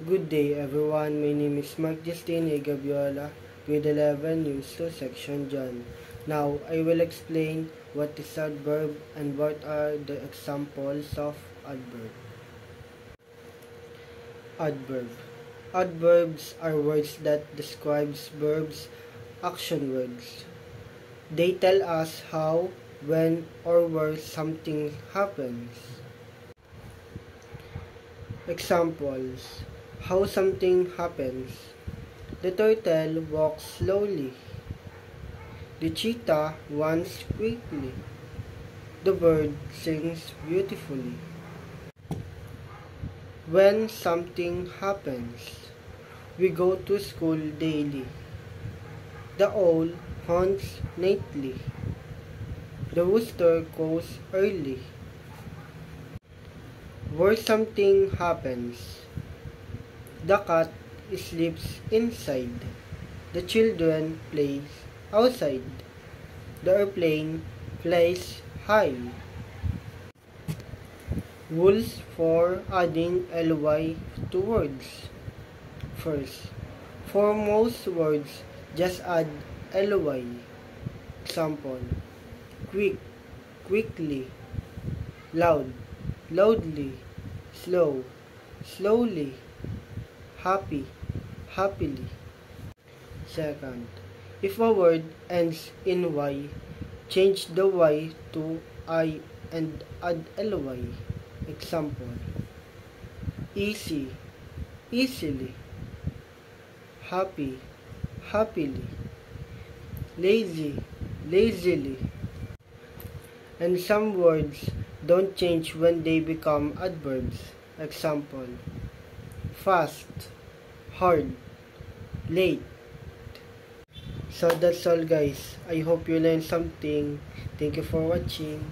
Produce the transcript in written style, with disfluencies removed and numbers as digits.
Good day everyone, my name is Mark Justine Gabiola, grade 11, News 2, Section John. Now, I will explain what is adverb and what are the examples of adverb. Adverb. Adverbs are words that describes verbs, action words. They tell us how, when, or where something happens. Examples. How something happens. The turtle walks slowly. The cheetah runs quickly. The bird sings beautifully. When something happens. We go to school daily. The owl hunts nightly. The rooster crows early. Where something happens. The cat sleeps inside. The children play outside. The airplane flies high. Rules for adding ly to words. First, for most words, just add ly. Example, quick, quickly, loud, loudly, slow, slowly, happy, happily. Second, if a word ends in y, change the y to I and add ly. Example, easy, easily, happy, happily, lazy, lazily. And some words don't change when they become adverbs. Example, fast, hard, late. So that's all guys. I hope you learned something. Thank you for watching.